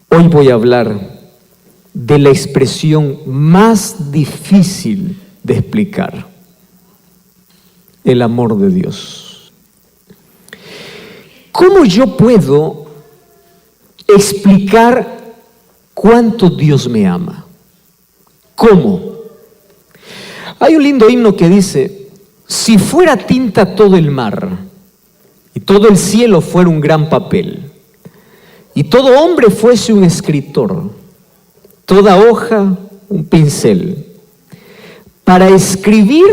Hoy voy a hablar de la expresión más difícil de explicar: el amor de Dios. ¿Cómo yo puedo explicar cuánto Dios me ama? ¿Cómo? Hay un lindo himno que dice: si fuera tinta todo el mar, y todo el cielo fuera un gran papel, y todo hombre fuese un escritor, toda hoja un pincel, para escribir,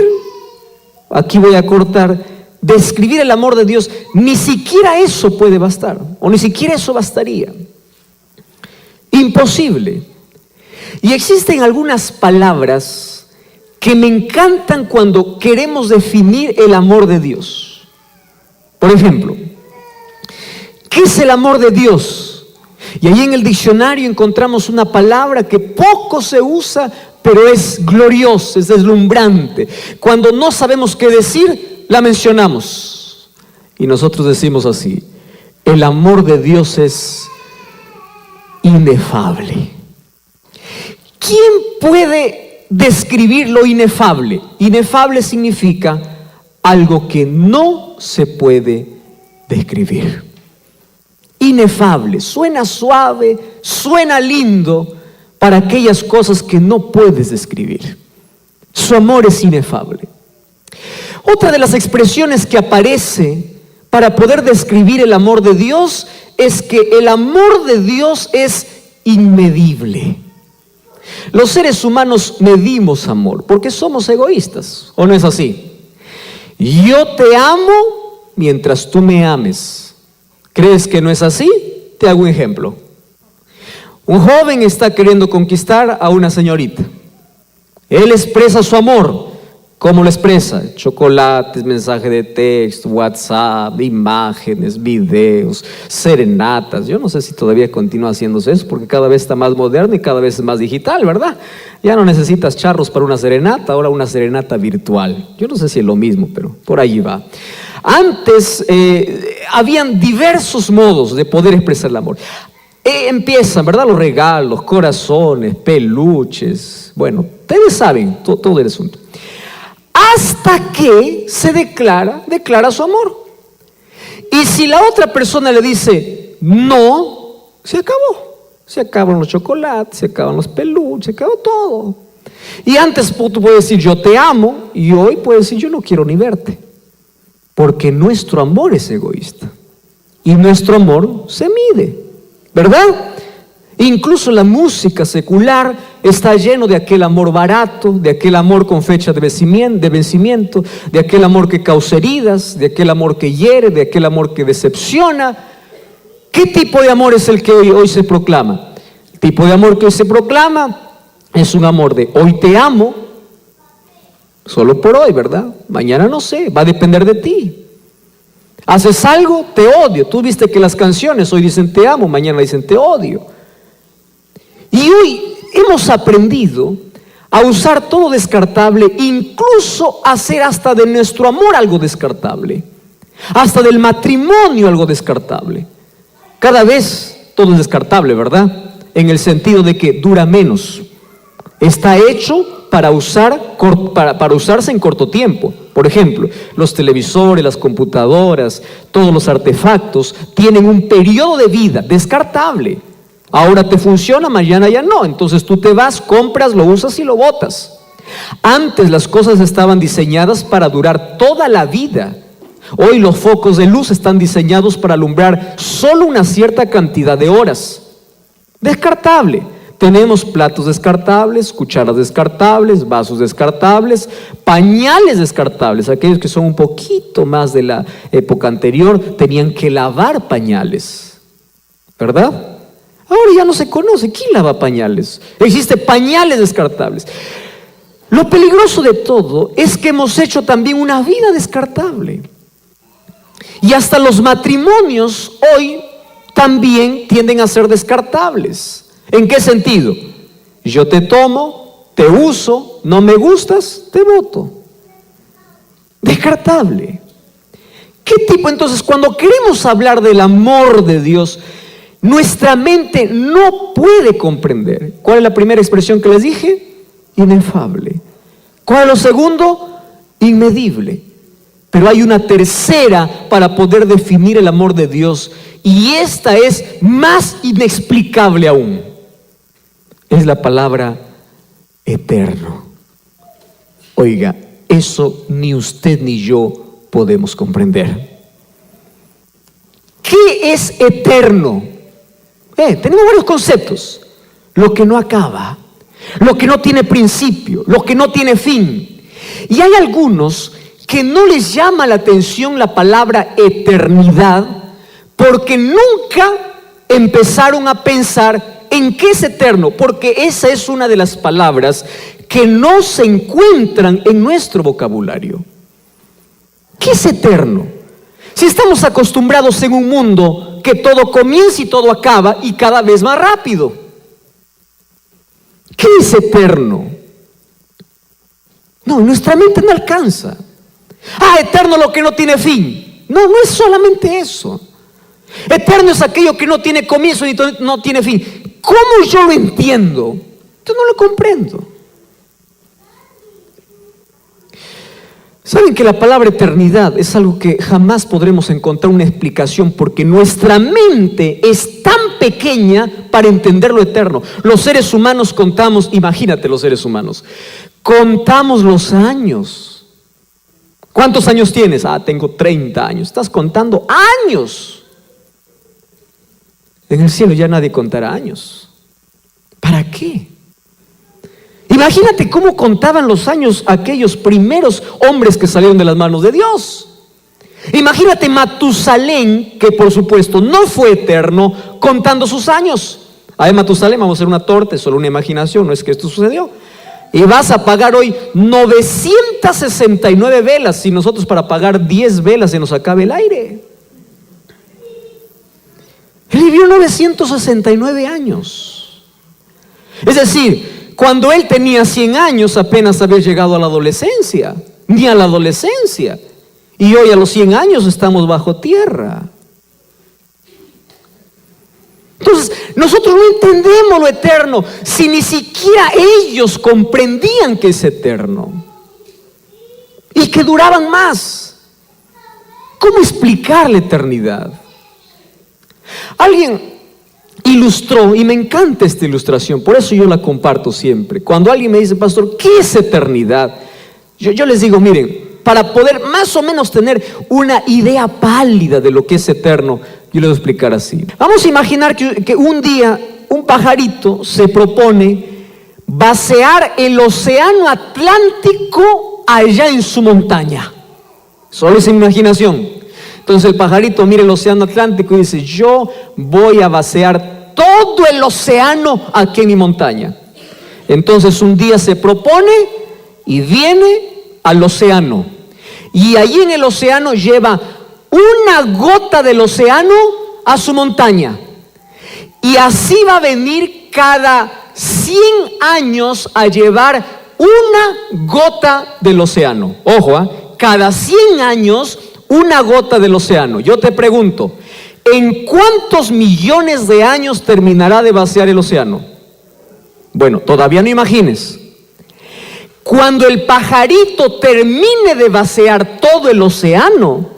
aquí voy a cortar, describir el amor de Dios, ni siquiera eso puede bastar, o ni siquiera eso bastaría. Imposible. Y existen algunas palabras que me encantan cuando queremos definir el amor de Dios. Por ejemplo, ¿qué es el amor de Dios? Y ahí en el diccionario encontramos una palabra que poco se usa, pero es gloriosa, es deslumbrante. Cuando no sabemos qué decir, la mencionamos. Y nosotros decimos así: el amor de Dios es inefable. ¿Quién puede describir lo inefable? Inefable significa algo que no se puede describir. Inefable, suena suave, suena lindo para aquellas cosas que no puedes describir. Su amor es inefable. Otra de las expresiones que aparece para poder describir el amor de Dios es que el amor de Dios es inmedible. Los seres humanos medimos amor porque somos egoístas, ¿o no es así? Yo te amo mientras tú me ames. ¿Crees que no es así? Te hago un ejemplo. Un joven está queriendo conquistar a una señorita. Él expresa su amor. ¿Cómo lo expresa? Chocolates, mensaje de texto, WhatsApp, imágenes, videos, serenatas. Yo no sé si todavía continúa haciéndose eso, porque cada vez está más moderno y cada vez es más digital, ¿verdad? Ya no necesitas charros para una serenata, ahora una serenata virtual. Yo no sé si es lo mismo, pero por ahí va. Antes habían diversos modos de poder expresar el amor. Empiezan, ¿verdad? Los regalos, corazones, peluches. Bueno, ustedes saben todo el asunto. Hasta que se declara su amor. Y si la otra persona le dice no, se acabó. Se acaban los chocolates, se acaban los peluches, se acabó todo. Y antes tú puedes decir yo te amo, y hoy puedes decir yo no quiero ni verte. Porque nuestro amor es egoísta. Y nuestro amor se mide, ¿verdad? Incluso la música secular está lleno de aquel amor barato, de aquel amor con fecha de vencimiento, de aquel amor que causa heridas, de aquel amor que hiere, de aquel amor que decepciona. ¿Qué tipo de amor es el que hoy se proclama? El tipo de amor que hoy se proclama es un amor de hoy te amo, solo por hoy, ¿verdad? Mañana no sé, va a depender de ti. Haces algo, te odio. Tú viste que las canciones hoy dicen te amo, mañana dicen te odio. Y hoy hemos aprendido a usar todo descartable, incluso hacer hasta de nuestro amor algo descartable, hasta del matrimonio algo descartable. Cada vez todo es descartable, ¿verdad? En el sentido de que dura menos. Está hecho para usarse en corto tiempo. Por ejemplo, los televisores, las computadoras, todos los artefactos tienen un periodo de vida descartable. Ahora te funciona, mañana ya no. Entonces tú te vas, compras, lo usas y lo botas. Antes las cosas estaban diseñadas para durar toda la vida. Hoy los focos de luz están diseñados para alumbrar solo una cierta cantidad de horas. Descartable. Tenemos platos descartables, cucharas descartables, vasos descartables, pañales descartables. Aquellos que son un poquito más de la época anterior tenían que lavar pañales, ¿verdad? Ahora ya no se conoce. ¿Quién lava pañales? Existen pañales descartables. Lo peligroso de todo es que hemos hecho también una vida descartable. Y hasta los matrimonios hoy también tienden a ser descartables. ¿En qué sentido? Yo te tomo, te uso, no me gustas, te boto. Descartable. ¿Qué tipo? Entonces, cuando queremos hablar del amor de Dios, nuestra mente no puede comprender. ¿Cuál es la primera expresión que les dije? Inefable. ¿Cuál es lo segundo? Inmedible. Pero hay una tercera para poder definir el amor de Dios, y esta es más inexplicable aún. Es la palabra eterno. Oiga, eso ni usted ni yo podemos comprender. ¿Qué es eterno? Tenemos varios conceptos. Lo que no acaba, lo que no tiene principio, lo que no tiene fin. Y hay algunos que no les llama la atención la palabra eternidad, porque nunca empezaron a pensar en qué es eterno, porque esa es una de las palabras que no se encuentran en nuestro vocabulario. ¿Qué es eterno? Si estamos acostumbrados en un mundo que todo comienza y todo acaba y cada vez más rápido. ¿Qué es eterno? No, nuestra mente no alcanza. Eterno lo que no tiene fin. No, no es solamente eso. Eterno es aquello que no tiene comienzo y no tiene fin. ¿Cómo yo lo entiendo? Yo no lo comprendo. ¿Saben que la palabra eternidad es algo que jamás podremos encontrar una explicación, porque nuestra mente es tan pequeña para entender lo eterno? Los seres humanos contamos, imagínate los seres humanos, contamos los años. ¿Cuántos años tienes? Tengo 30 años. Estás contando años. En el cielo ya nadie contará años. ¿Para qué? Imagínate cómo contaban los años aquellos primeros hombres que salieron de las manos de Dios. Imagínate Matusalén, que por supuesto no fue eterno, contando sus años. Matusalén, vamos a hacer una torta, es solo una imaginación, no es que esto sucedió. Y vas a pagar hoy 969 velas, si nosotros para pagar 10 velas se nos acabe el aire. Él vivió 969 años. Es decir, cuando él tenía 100 años apenas había llegado a la adolescencia, ni a la adolescencia. Y hoy a los 100 años estamos bajo tierra. Entonces, nosotros no entendemos lo eterno, si ni siquiera ellos comprendían que es eterno y que duraban más. ¿Cómo explicar la eternidad? Alguien ilustró, y me encanta esta ilustración, por eso yo la comparto siempre. Cuando alguien me dice, pastor, ¿qué es eternidad? Yo les digo, miren, para poder más o menos tener una idea pálida de lo que es eterno, yo les voy a explicar así. Vamos a imaginar que un día un pajarito se propone vaciar el océano Atlántico allá en su montaña. Solo es imaginación. Entonces el pajarito mira el océano Atlántico y dice, yo voy a vaciar todo el océano aquí en mi montaña. Entonces un día se propone y viene al océano, y allí en el océano lleva una gota del océano a su montaña, y así va a venir cada 100 años a llevar una gota del océano. Ojo, cada 100 años una gota del océano. Yo te pregunto, ¿en cuántos millones de años terminará de vaciar el océano? Bueno, todavía no imagines. Cuando el pajarito termine de vaciar todo el océano,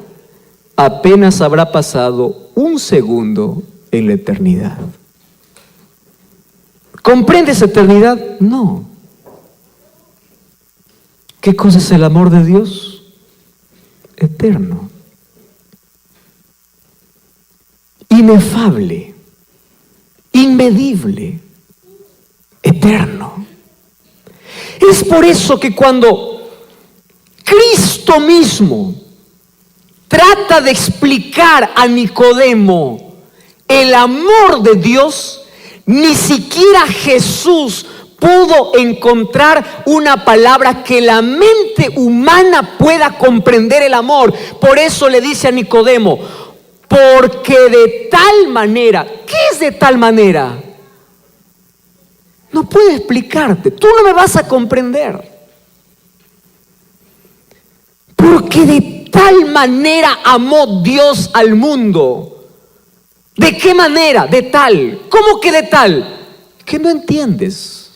apenas habrá pasado un segundo en la eternidad. ¿Comprendes eternidad? No. ¿Qué cosa es el amor de Dios? Eterno. Inefable, inmedible, eterno. Es por eso que cuando Cristo mismo trata de explicar a Nicodemo el amor de Dios, ni siquiera Jesús pudo encontrar una palabra que la mente humana pueda comprender el amor. Por eso le dice a Nicodemo, porque de tal manera, ¿qué es de tal manera? No puedo explicarte, tú no me vas a comprender. Porque de tal manera amó Dios al mundo, ¿De qué manera? De tal. ¿Cómo que de tal? Que no entiendes.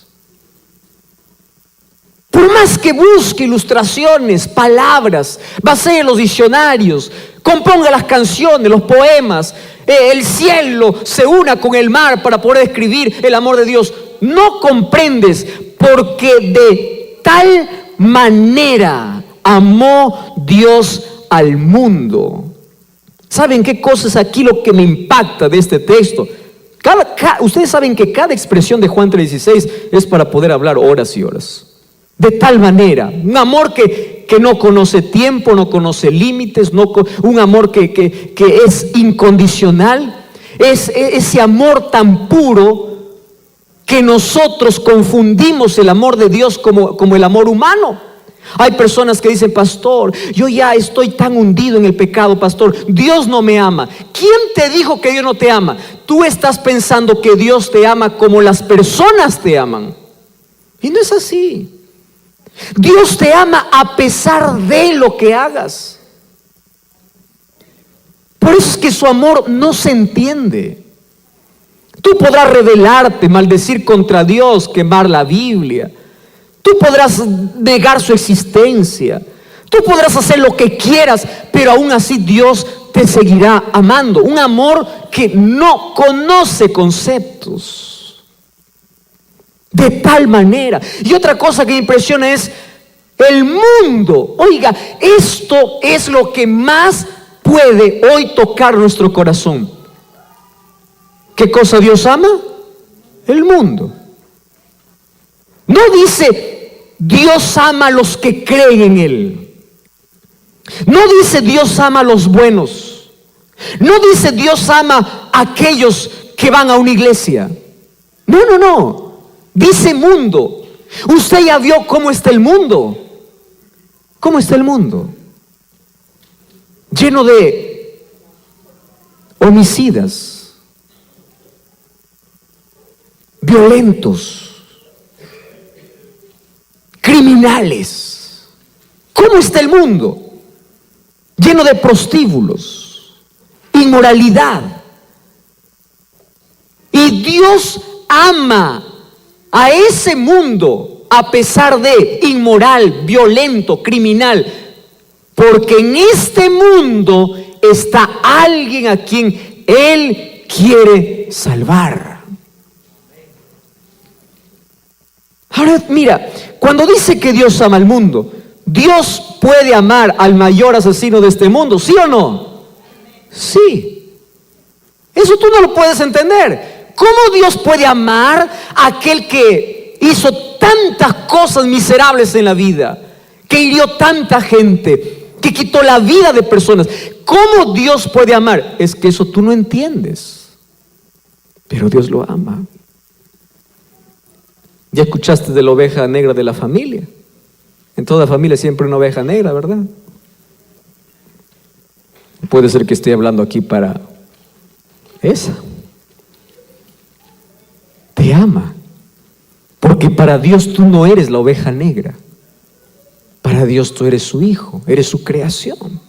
Por más que busque ilustraciones, palabras, basee los diccionarios, componga las canciones, los poemas, el cielo se una con el mar para poder escribir el amor de Dios, no comprendes, porque de tal manera amó Dios al mundo. ¿Saben qué cosa es aquí lo que me impacta de este texto? Ustedes saben que cada expresión de Juan 3:16 es para poder hablar horas y horas. De tal manera, un amor que no conoce tiempo, no conoce límites, un amor que es incondicional, es ese amor tan puro que nosotros confundimos el amor de Dios como el amor humano. Hay personas que dicen: pastor, yo ya estoy tan hundido en el pecado, pastor, Dios no me ama. ¿Quién te dijo que Dios no te ama? Tú estás pensando que Dios te ama como las personas te aman, y no es así. Dios te ama a pesar de lo que hagas. Por eso es que su amor no se entiende. Tú podrás rebelarte, maldecir contra Dios, quemar la Biblia. Tú podrás negar su existencia. Tú podrás hacer lo que quieras, pero aún así Dios te seguirá amando. Un amor que no conoce conceptos. De tal manera. Y otra cosa que me impresiona es el mundo. Oiga, esto es lo que más puede hoy tocar nuestro corazón. ¿Qué cosa Dios ama? El mundo. No dice Dios ama a los que creen en Él. No dice Dios ama a los buenos. No dice Dios ama a aquellos que van a una iglesia. No. Dice mundo. Usted ya vio cómo está el mundo. ¿Cómo está el mundo? Lleno de homicidas, violentos, criminales. ¿Cómo está el mundo? Lleno de prostíbulos, inmoralidad. Y Dios ama a ese mundo a pesar de inmoral, violento, criminal, porque en este mundo está alguien a quien Él quiere salvar. Ahora mira, cuando dice que Dios ama al mundo, ¿Dios puede amar al mayor asesino de este mundo? ¿Sí o no? Sí. Eso tú no lo puedes entender. ¿Cómo Dios puede amar a aquel que hizo tantas cosas miserables en la vida, que hirió tanta gente, que quitó la vida de personas? ¿Cómo Dios puede amar? Es que eso tú no entiendes, pero Dios lo ama. Ya escuchaste de la oveja negra de la familia. En toda familia siempre una oveja negra, ¿verdad? Puede ser que esté hablando aquí para esa. Te ama, porque para Dios tú no eres la oveja negra. Para Dios tú eres su hijo, eres su creación.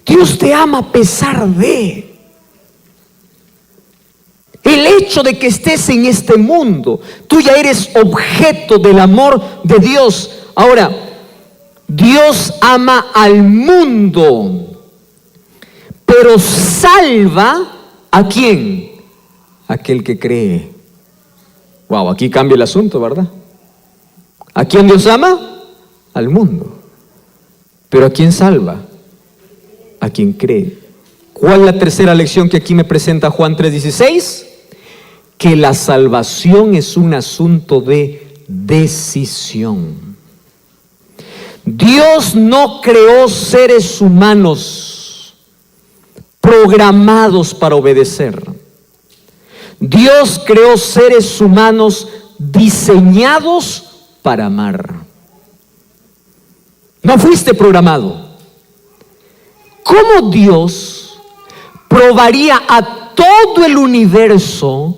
Dios te ama a pesar de el hecho de que estés en este mundo. Tú ya eres objeto del amor de Dios. Ahora, Dios ama al mundo, pero salva ¿a quién? Aquel que cree. Wow, aquí cambia el asunto, ¿verdad? ¿A quién Dios ama? Al mundo. Pero ¿a quién salva? A quien cree. ¿Cuál es la tercera lección que aquí me presenta Juan 3:16? Que la salvación es un asunto de decisión. Dios no creó seres humanos programados para obedecer. Dios creó seres humanos diseñados para amar. No fuiste programado. ¿Cómo Dios probaría a todo el universo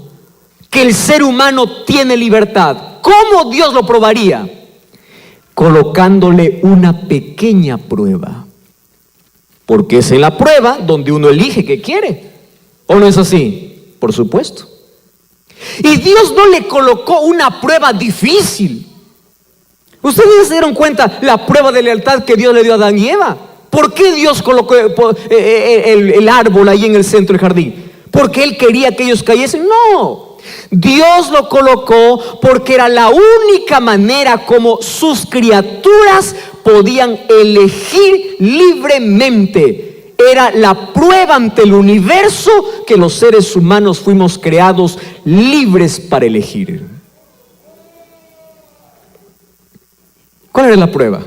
que el ser humano tiene libertad? ¿Cómo Dios lo probaría? Colocándole una pequeña prueba. Porque es en la prueba donde uno elige qué quiere. ¿O no es así? Por supuesto. Y Dios no le colocó una prueba difícil. ¿Ustedes se dieron cuenta la prueba de lealtad que Dios le dio a Adán y Eva? ¿Por qué Dios colocó el árbol ahí en el centro del jardín? ¿Porque Él quería que ellos cayesen? No. Dios lo colocó porque era la única manera como sus criaturas podían elegir libremente. Era la prueba ante el universo que los seres humanos fuimos creados libres para elegir. ¿Cuál era la prueba?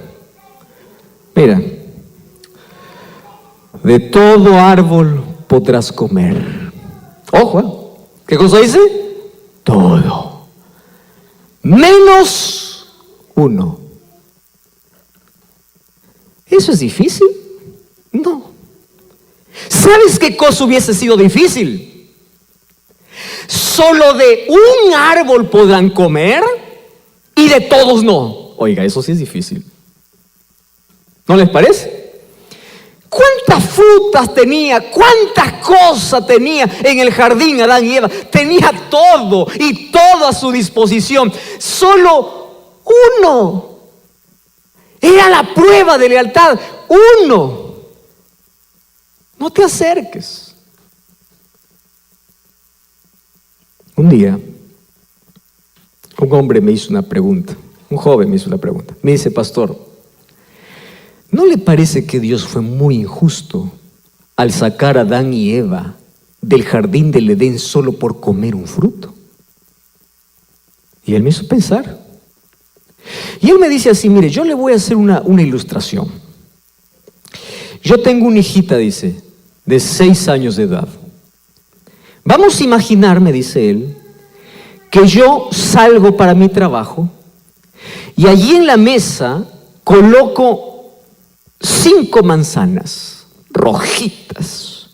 Mira, de todo árbol podrás comer. Ojo, ¿qué cosa dice? Todo. Menos uno. ¿Eso es difícil? No. ¿Sabes qué cosa hubiese sido difícil? Solo de un árbol podrán comer y de todos no. Oiga, eso sí es difícil. ¿No les parece? ¿Cuántas frutas tenía? ¿Cuántas cosas tenía en el jardín Adán y Eva? Tenía todo y todo a su disposición. Solo uno. Era la prueba de lealtad. Uno. No te acerques. Un día, un hombre me hizo una pregunta. Un joven me hizo una pregunta. Me dice, pastor, ¿no le parece que Dios fue muy injusto al sacar a Adán y Eva del jardín del Edén solo por comer un fruto? Y él me hizo pensar. Y él me dice así, mire, yo le voy a hacer una ilustración. Yo tengo una hijita, dice, de 6 años de edad. Vamos a imaginar, me dice él, que yo salgo para mi trabajo y allí en la mesa coloco 5 manzanas rojitas.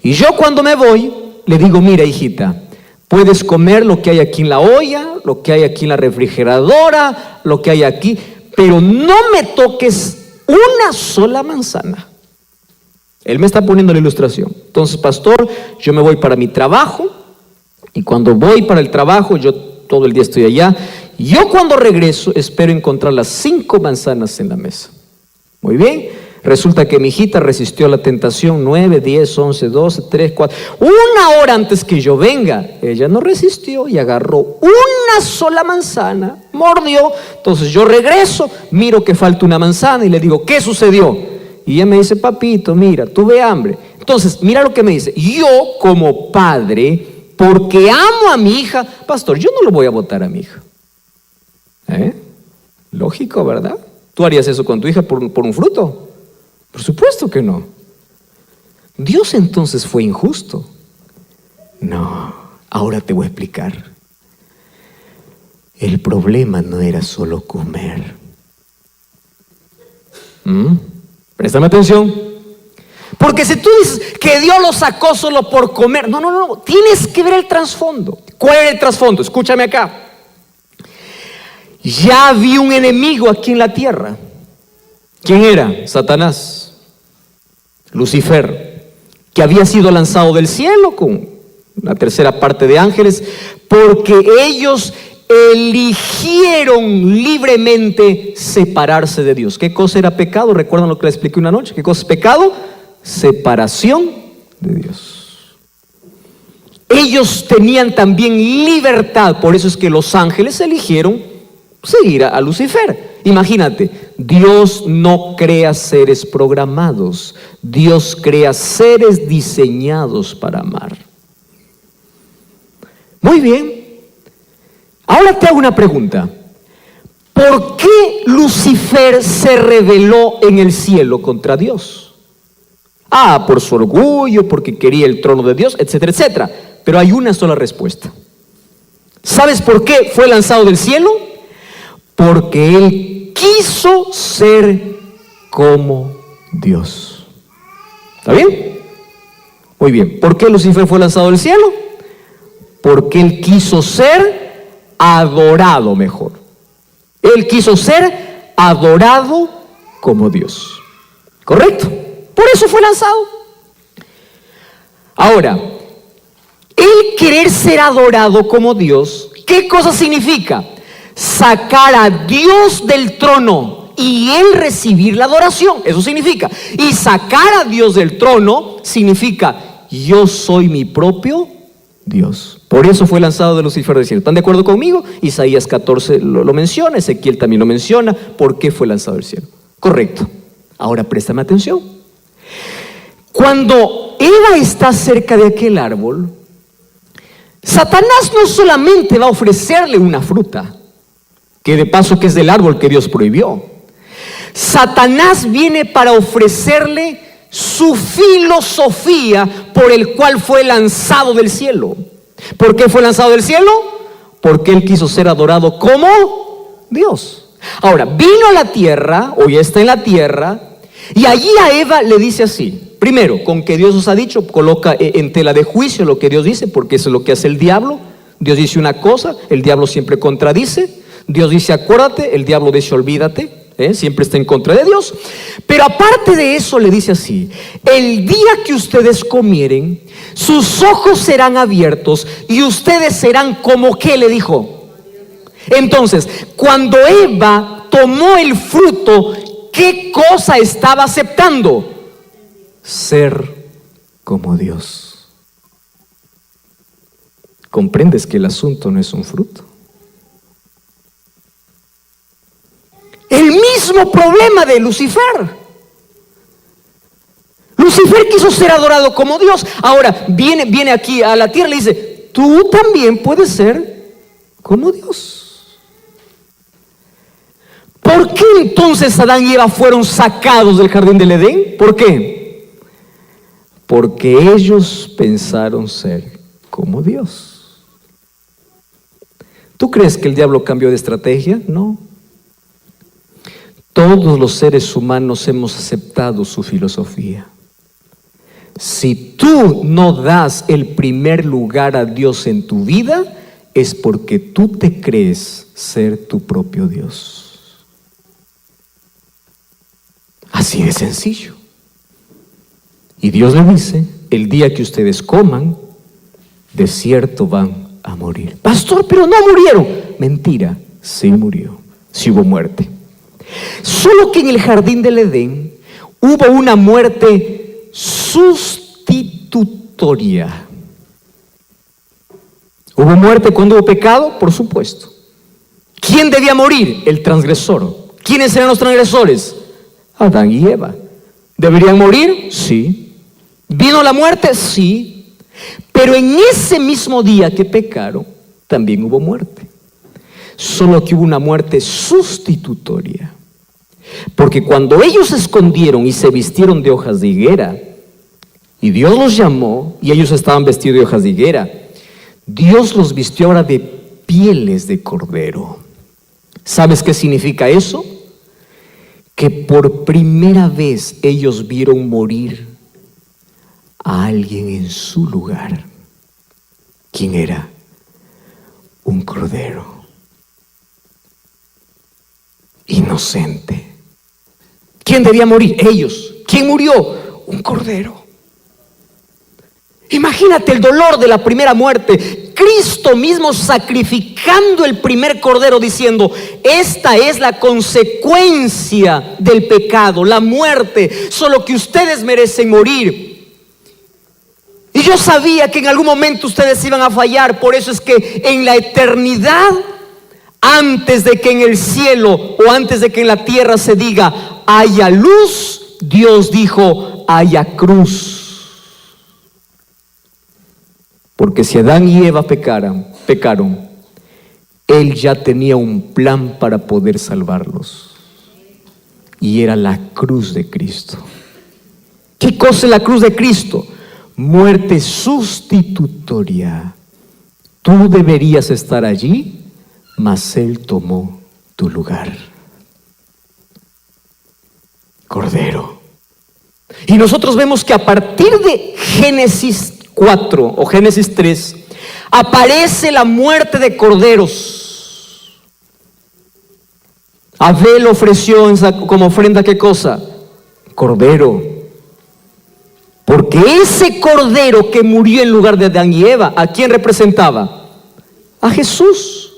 Y yo cuando me voy, le digo, mira hijita, puedes comer lo que hay aquí en la olla, lo que hay aquí en la refrigeradora, lo que hay aquí, pero no me toques una sola manzana. Él me está poniendo la ilustración. Entonces, pastor, yo me voy para mi trabajo y cuando voy para el trabajo, yo todo el día estoy allá. Yo cuando regreso espero encontrar las 5 manzanas en la mesa. Muy bien. Resulta que mi hijita resistió la tentación 9, 10, 11, 12, 3, 4. 1 hora antes que yo venga, ella no resistió y agarró una sola manzana, mordió. Entonces yo regreso, miro que falta una manzana y le digo, ¿qué sucedió? Y ella me dice, papito, mira, tuve hambre. Entonces, mira lo que me dice. Yo como padre, porque amo a mi hija, pastor, yo no lo voy a botar a mi hija. Lógico, ¿verdad? ¿Tú harías eso con tu hija por un fruto? Por supuesto que no. ¿Dios entonces fue injusto? No, ahora te voy a explicar. El problema no era solo comer. Préstame atención. Porque si tú dices que Dios lo sacó solo por comer, no, tienes que ver el trasfondo. ¿Cuál era el trasfondo? Escúchame acá. Ya había un enemigo aquí en la tierra. ¿Quién era? Satanás, Lucifer, que había sido lanzado del cielo con una tercera parte de ángeles, porque ellos eligieron libremente separarse de Dios. ¿Qué cosa era pecado? ¿Recuerdan lo que les expliqué una noche? ¿Qué cosa es pecado? Separación de Dios. Ellos tenían también libertad, por eso es que los ángeles eligieron seguir a Lucifer. Imagínate, Dios no crea seres programados, Dios crea seres diseñados para amar. Muy bien, ahora te hago una pregunta. ¿Por qué Lucifer se rebeló en el cielo contra Dios? Por su orgullo, porque quería el trono de Dios, etcétera, etcétera. Pero hay una sola respuesta. ¿Sabes por qué fue lanzado del cielo? Porque él quiso ser como Dios. ¿Está bien? Muy bien. ¿Por qué Lucifer fue lanzado del cielo? Porque él quiso ser adorado mejor. Él quiso ser adorado como Dios. ¿Correcto? Por eso fue lanzado. Ahora, el querer ser adorado como Dios, ¿qué cosa significa? Sacar a Dios del trono y Él recibir la adoración. Eso significa. Y sacar a Dios del trono significa: yo soy mi propio Dios. Por eso fue lanzado de Lucifer del cielo. ¿Están de acuerdo conmigo? Isaías 14 lo menciona, Ezequiel también lo menciona. ¿Por qué fue lanzado del cielo? Correcto. Ahora préstame atención. Cuando Eva está cerca de aquel árbol, Satanás no solamente va a ofrecerle una fruta, que de paso que es del árbol que Dios prohibió. Satanás viene para ofrecerle su filosofía por el cual fue lanzado del cielo. ¿Por qué fue lanzado del cielo? Porque él quiso ser adorado como Dios. Ahora, vino a la tierra, o ya está en la tierra, y allí a Eva le dice así. Primero, con que Dios os ha dicho, coloca en tela de juicio lo que Dios dice, porque eso es lo que hace el diablo. Dios dice una cosa, el diablo siempre contradice. Dios dice acuérdate, el diablo dice olvídate. Siempre está en contra de Dios. Pero aparte de eso le dice así: el día que ustedes comieren, sus ojos serán abiertos y ustedes serán como, ¿qué le dijo? Entonces, cuando Eva tomó el fruto, ¿qué cosa estaba aceptando? Ser como Dios. ¿Comprendes que el asunto no es un fruto? El mismo problema de Lucifer. Lucifer quiso ser adorado como Dios. Ahora viene aquí a la tierra y le dice: tú también puedes ser como Dios. ¿Por qué entonces Adán y Eva fueron sacados del jardín del Edén? ¿Por qué? Porque ellos pensaron ser como Dios. ¿Tú crees que el diablo cambió de estrategia? No. Todos los seres humanos hemos aceptado su filosofía. Si tú no das el primer lugar a Dios en tu vida, es porque tú te crees ser tu propio Dios. Así de sencillo. Y Dios le dice: el día que ustedes coman, de cierto van a morir. Pastor, pero no murieron. Mentira, sí murió, sí hubo muerte. Solo que en el jardín del Edén hubo una muerte sustitutoria. ¿Hubo muerte cuando hubo pecado? Por supuesto. ¿Quién debía morir? El transgresor. ¿Quiénes eran los transgresores? Adán y Eva. ¿Deberían morir? Sí. ¿Vino la muerte? Sí. Pero en ese mismo día que pecaron, también hubo muerte. Solo que hubo una muerte sustitutoria. Porque cuando ellos se escondieron y se vistieron de hojas de higuera, y Dios los llamó, y ellos estaban vestidos de hojas de higuera, Dios los vistió ahora de pieles de cordero. ¿Sabes qué significa eso? Que por primera vez ellos vieron morir a alguien en su lugar. ¿Quién era? Un cordero. Inocente. ¿Quién debía morir? Ellos. ¿Quién murió? Un cordero. Imagínate el dolor de la primera muerte. Cristo mismo sacrificando el primer cordero, diciendo: esta es la consecuencia del pecado, la muerte, solo que ustedes merecen morir. Y yo sabía que en algún momento ustedes iban a fallar. Por eso es que en la eternidad, antes de que en el cielo o antes de que en la tierra se diga haya luz, Dios dijo haya cruz. Porque si Adán y Eva pecaron, Él ya tenía un plan para poder salvarlos. Y era la cruz de Cristo. ¿Qué cosa es la cruz de Cristo? Muerte sustitutoria. Tú deberías estar allí, mas Él tomó tu lugar. Cordero. Y nosotros vemos que a partir de Génesis 4 o Génesis 3 aparece la muerte de corderos. Abel ofreció como ofrenda, ¿qué cosa? Cordero. Porque ese cordero que murió en lugar de Adán y Eva, ¿a quién representaba? A Jesús.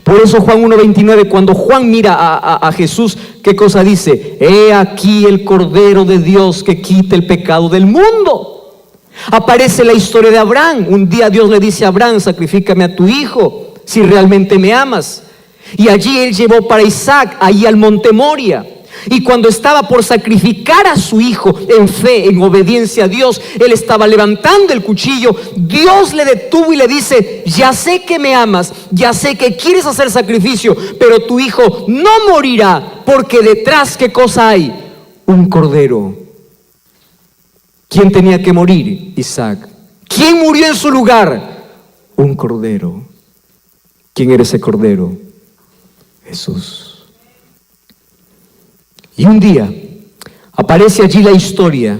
Por eso Juan 1:29, cuando Juan mira a Jesús, ¿qué cosa dice? He aquí el Cordero de Dios que quita el pecado del mundo. Aparece la historia de Abraham. Un día Dios le dice a Abraham, sacrifícame a tu hijo, si realmente me amas. Y allí él llevó para Isaac, allí al monte Moria. Y cuando estaba por sacrificar a su hijo en fe, en obediencia a Dios, él estaba levantando el cuchillo. Dios le detuvo y le dice, ya sé que me amas, ya sé que quieres hacer sacrificio, pero tu hijo no morirá, porque detrás, ¿qué cosa hay? Un cordero. ¿Quién tenía que morir? Isaac. ¿Quién murió en su lugar? Un cordero. ¿Quién era ese cordero? Jesús. Y un día aparece allí la historia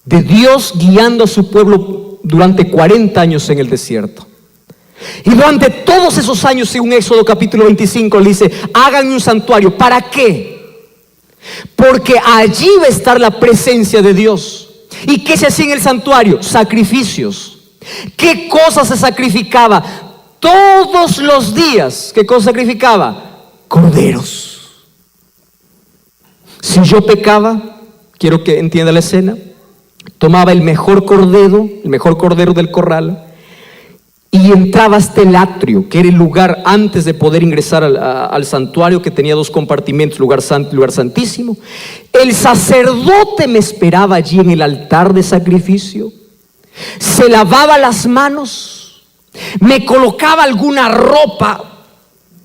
de Dios guiando a su pueblo durante 40 años en el desierto. Y durante todos esos años, según Éxodo capítulo 25, le dice, hagan un santuario. ¿Para qué? Porque allí va a estar la presencia de Dios. ¿Y qué se hacía en el santuario? Sacrificios. ¿Qué cosas se sacrificaba? Todos los días. ¿Qué cosa sacrificaba? Corderos. Si yo pecaba, quiero que entienda la escena, tomaba el mejor cordero del corral, y entraba hasta el atrio, que era el lugar antes de poder ingresar al santuario, que tenía 2 compartimentos, lugar santo y lugar santísimo. El sacerdote me esperaba allí en el altar de sacrificio, se lavaba las manos, me colocaba alguna ropa,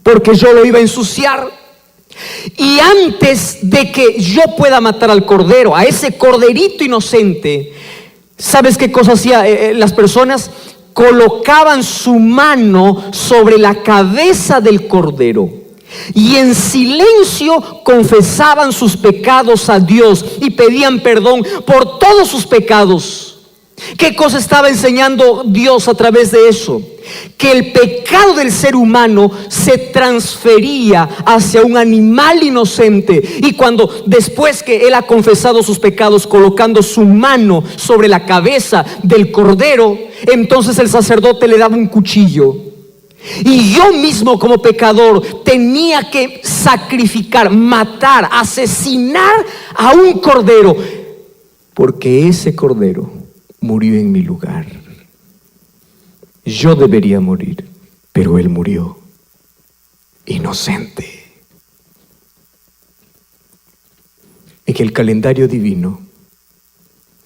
porque yo lo iba a ensuciar. Y antes de que yo pueda matar al cordero, a ese corderito inocente, ¿sabes qué cosa hacía las personas? Colocaban su mano sobre la cabeza del cordero y en silencio confesaban sus pecados a Dios y pedían perdón por todos sus pecados. ¿Qué cosa estaba enseñando Dios a través de eso? Que el pecado del ser humano se transfería hacia un animal inocente, y cuando después que él ha confesado sus pecados colocando su mano sobre la cabeza del cordero, entonces el sacerdote le daba un cuchillo, y yo mismo como pecador tenía que sacrificar, matar, asesinar a un cordero, porque ese cordero murió en mi lugar. Yo debería morir, pero él murió inocente. En el calendario divino,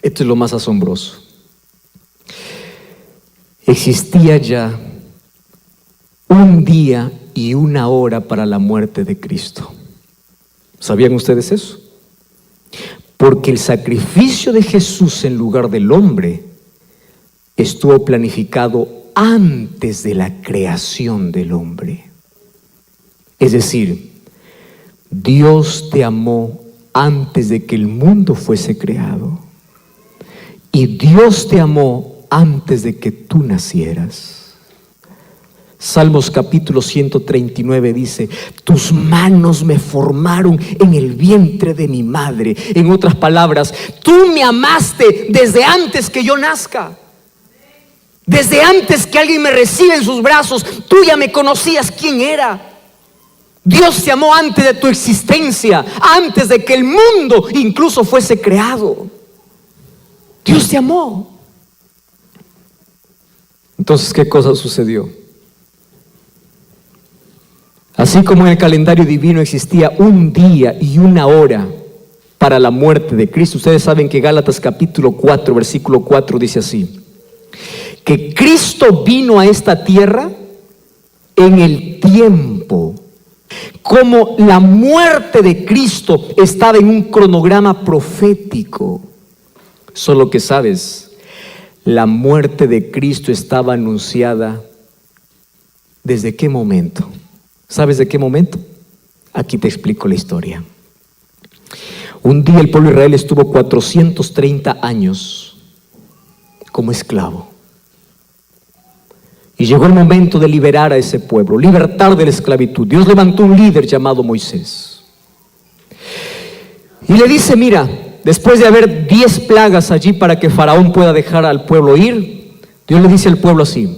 esto es lo más asombroso, existía ya un día y una hora para la muerte de Cristo. ¿Sabían ustedes eso? Porque el sacrificio de Jesús en lugar del hombre estuvo planificado antes de la creación del hombre. Es decir, Dios te amó antes de que el mundo fuese creado, y Dios te amó antes de que tú nacieras. Salmos capítulo 139 dice, tus manos me formaron en el vientre de mi madre. En otras palabras, tú me amaste desde antes que yo nazca. Desde antes que alguien me reciba en sus brazos, tú ya me conocías quién era. Dios te amó antes de tu existencia, antes de que el mundo incluso fuese creado. Dios te amó. Entonces, ¿qué cosa sucedió? Así como en el calendario divino existía un día y una hora para la muerte de Cristo, ustedes saben que Gálatas capítulo 4, versículo 4 dice así, que Cristo vino a esta tierra en el tiempo. Como la muerte de Cristo estaba en un cronograma profético. Solo que sabes, la muerte de Cristo estaba anunciada ¿desde qué momento? ¿Sabes de qué momento? Aquí te explico la historia. Un día el pueblo de Israel estuvo 430 años como esclavo. Y llegó el momento de liberar a ese pueblo, libertar de la esclavitud. Dios levantó un líder llamado Moisés. Y le dice, mira, después de haber 10 plagas allí para que Faraón pueda dejar al pueblo ir, Dios le dice al pueblo así: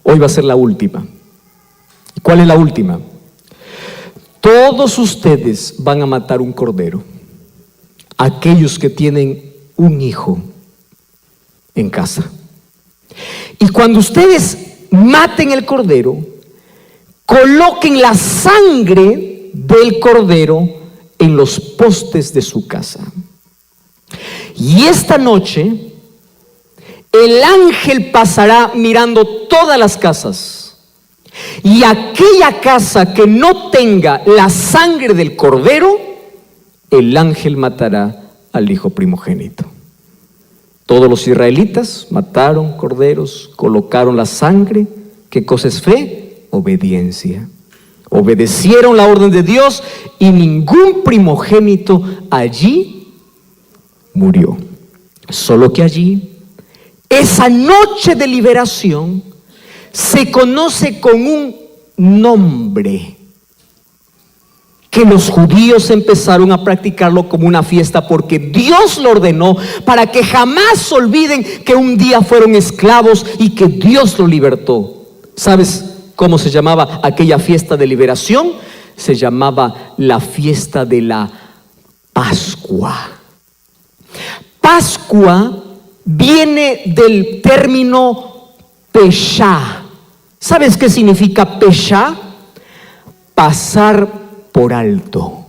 hoy va a ser la última. ¿Cuál es la última? Todos ustedes van a matar un cordero, aquellos que tienen un hijo en casa. Y cuando ustedes maten el cordero, coloquen la sangre del cordero en los postes de su casa. Y esta noche el ángel pasará mirando todas las casas, y aquella casa que no tenga la sangre del cordero, el ángel matará al hijo primogénito. Todos los israelitas mataron corderos, colocaron la sangre. ¿Qué cosa es fe? Obediencia. Obedecieron la orden de Dios y ningún primogénito allí murió. Solo que allí, esa noche de liberación se conoce con un nombre que los judíos empezaron a practicarlo como una fiesta, porque Dios lo ordenó para que jamás olviden que un día fueron esclavos y que Dios lo libertó. ¿Sabes cómo se llamaba aquella fiesta de liberación? Se llamaba la fiesta de la Pascua. Pascua viene del término Peshá. ¿Sabes qué significa Peshá? Pasar por alto.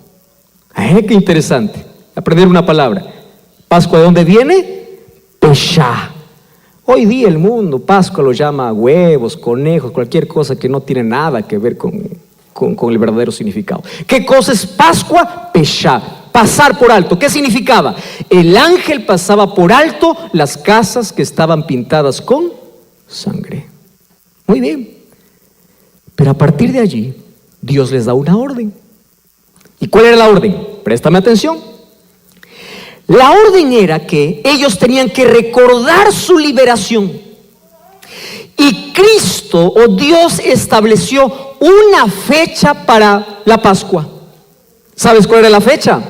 Qué interesante aprender una palabra. Pascua, ¿de dónde viene? Peshá. Hoy día el mundo Pascua lo llama huevos, conejos, cualquier cosa que no tiene nada que ver con el verdadero significado. ¿Qué cosa es Pascua? Peshá, pasar por alto. ¿Qué significaba? El ángel pasaba por alto las casas que estaban pintadas con sangre. Muy bien. Pero a partir de allí, Dios les da una orden. ¿Y cuál era la orden? Préstame atención. La orden era que ellos tenían que recordar su liberación. Y Cristo o Dios estableció una fecha para la Pascua. ¿Sabes cuál era la fecha?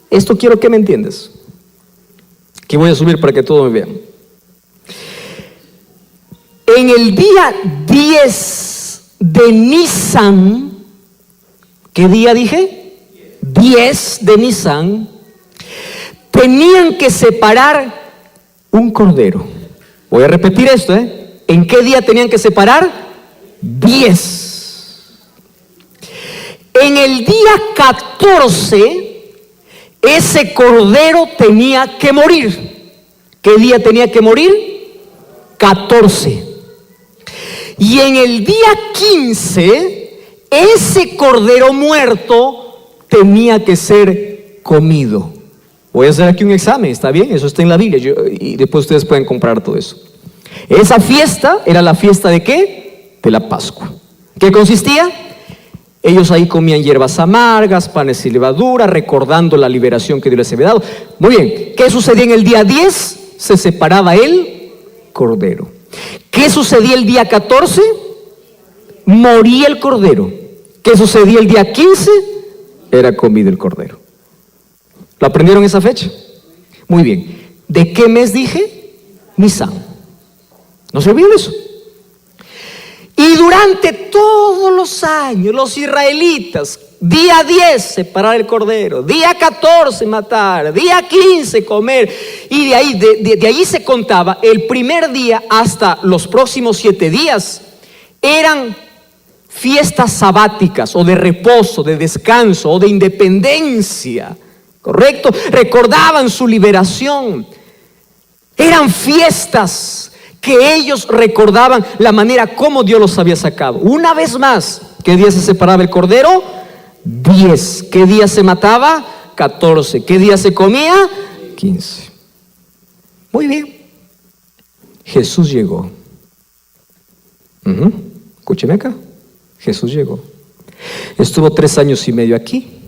Esto quiero que me entiendas. Que voy a subir para que todos me vean. En el día 10 de Nisan, ¿qué día dije? 10 de Nisan, tenían que separar un cordero. Voy a repetir esto, ¿En qué día tenían que separar? 10. En el día 14, ese cordero tenía que morir. ¿Qué día tenía que morir? 14. Y en el día 15, ese cordero muerto tenía que ser comido. Voy a hacer aquí un examen, ¿está bien? Eso está en la Biblia, y después ustedes pueden comprar todo eso. Esa fiesta era la fiesta ¿de qué? De la Pascua. ¿Qué consistía? Ellos ahí comían hierbas amargas, panes y levadura, recordando la liberación que Dios les había dado. Muy bien, ¿qué sucedía en el día 10? Se separaba el cordero. ¿Qué sucedía el día 14? Moría el cordero. ¿Qué sucedía el día 15? Era comido el cordero. ¿Lo aprendieron esa fecha? Muy bien. ¿De qué mes dije? Nisan. No se olviden eso. Y durante todos los años, los israelitas, día 10 separar el cordero, día 14 matar, día 15 comer, y de ahí se contaba el primer día hasta los próximos 7 días. Eran fiestas sabáticas, o de reposo, de descanso, o de independencia. ¿Correcto? Recordaban su liberación. Eran fiestas que ellos recordaban la manera como Dios los había sacado. Una vez más, ¿qué día se separaba el cordero? 10. ¿Qué día se mataba? 14. ¿Qué día se comía? 15. Muy bien. Jesús llegó. Escúcheme acá. Jesús llegó. Estuvo 3 años y medio aquí.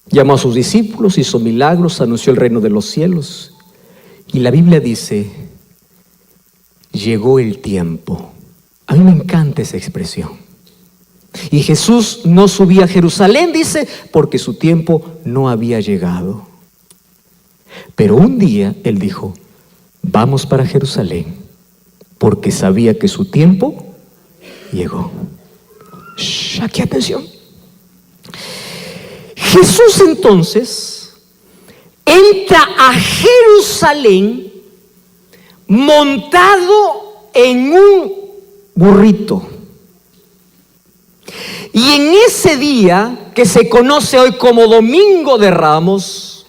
Llamó a sus discípulos, hizo milagros, anunció el reino de los cielos. Y la Biblia dice: llegó el tiempo. A mí me encanta esa expresión. Y Jesús no subía a Jerusalén, dice, porque su tiempo no había llegado. Pero un día Él dijo, vamos para Jerusalén, porque sabía que su tiempo llegó. Shh, aquí atención. Jesús entonces entra a Jerusalén montado en un burrito. Y en ese día, que se conoce hoy como Domingo de Ramos,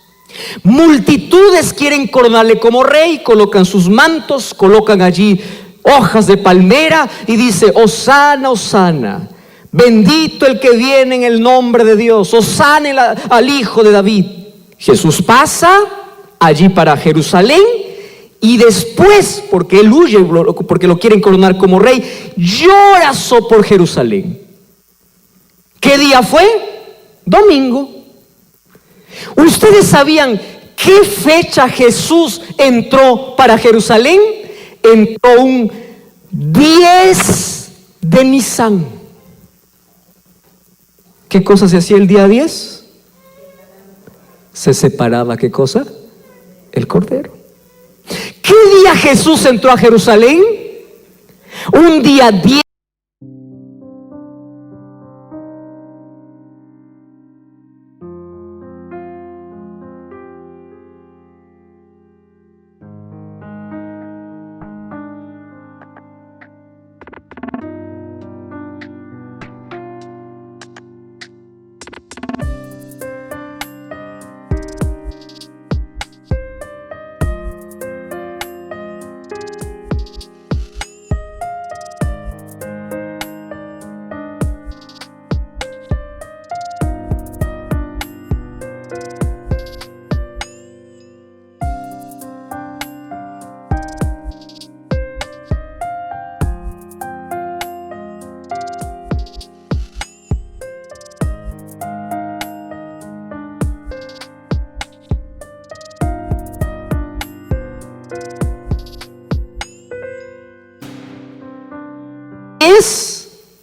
multitudes quieren coronarle como rey, colocan sus mantos, colocan allí hojas de palmera y dice, Hosana, Hosana, bendito el que viene en el nombre de Dios, Hosana al Hijo de David. Jesús pasa allí para Jerusalén y después, porque Él huye, porque lo quieren coronar como rey, llora por Jerusalén. ¿Qué día fue? Domingo. ¿Ustedes sabían qué fecha Jesús entró para Jerusalén? Entró un 10 de Nisan. ¿Qué cosa se hacía el día 10? Se separaba, ¿qué cosa? El cordero. ¿Qué día Jesús entró a Jerusalén? Un día 10.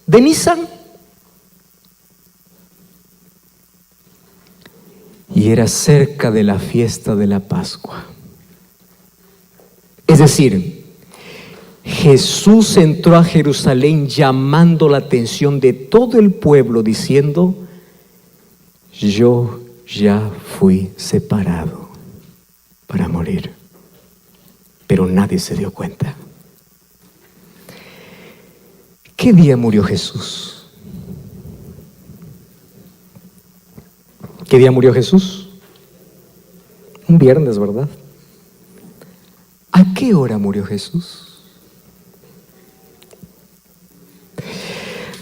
De Nisan. Y era cerca de la fiesta de la Pascua. Es decir, Jesús entró a Jerusalén llamando la atención de todo el pueblo diciendo, yo ya fui separado para morir. Pero nadie se dio cuenta. ¿Qué día murió Jesús? ¿Qué día murió Jesús? Un viernes, ¿verdad? ¿A qué hora murió Jesús?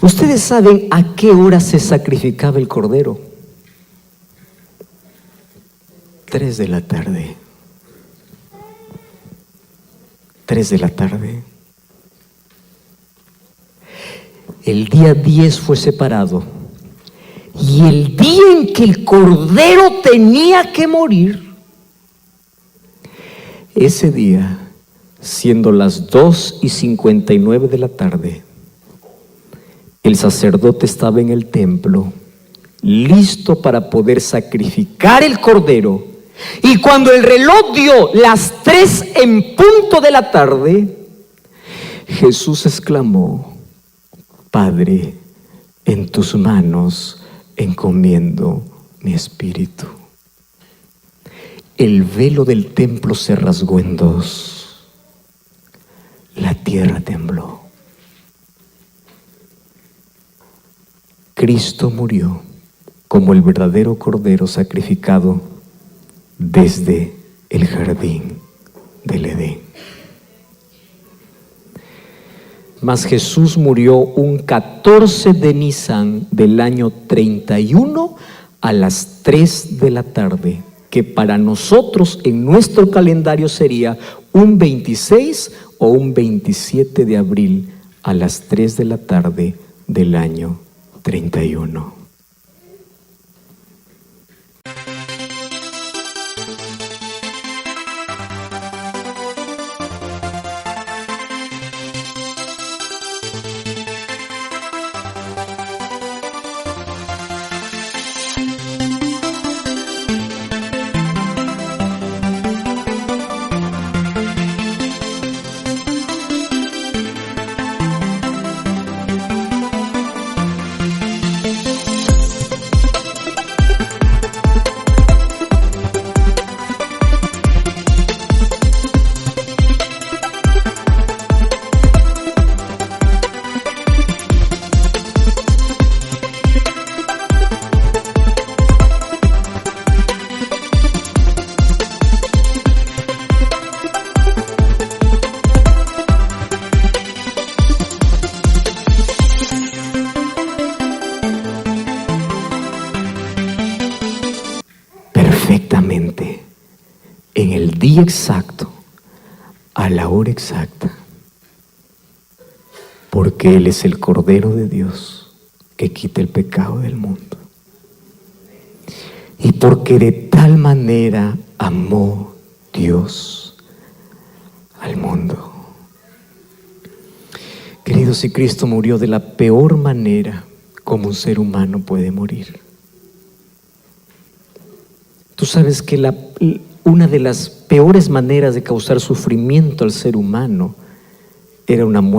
¿Ustedes saben a qué hora se sacrificaba el cordero? 3 de la tarde. 3 de la tarde. El día 10 fue separado. Y el día en que el cordero tenía que morir, ese día, siendo las 2:59 de la tarde, el sacerdote estaba en el templo, listo para poder sacrificar el cordero. Y cuando el reloj dio las 3 en punto de la tarde, Jesús exclamó, Padre, en tus manos encomiendo mi espíritu. El velo del templo se rasgó en 2. La tierra tembló. Cristo murió como el verdadero cordero sacrificado desde el jardín del Edén. Mas Jesús murió un 14 de Nisan del año 31 a las 3 de la tarde, que para nosotros en nuestro calendario sería un 26 o un 27 de abril a las 3 de la tarde del año 31. día exacto, a la hora exacta, porque Él es el Cordero de Dios que quita el pecado del mundo. Y porque de tal manera amó Dios al mundo. Queridos, si Cristo murió de la peor manera como un ser humano puede morir. Tú sabes que una de las peores maneras de causar sufrimiento al ser humano era una muerte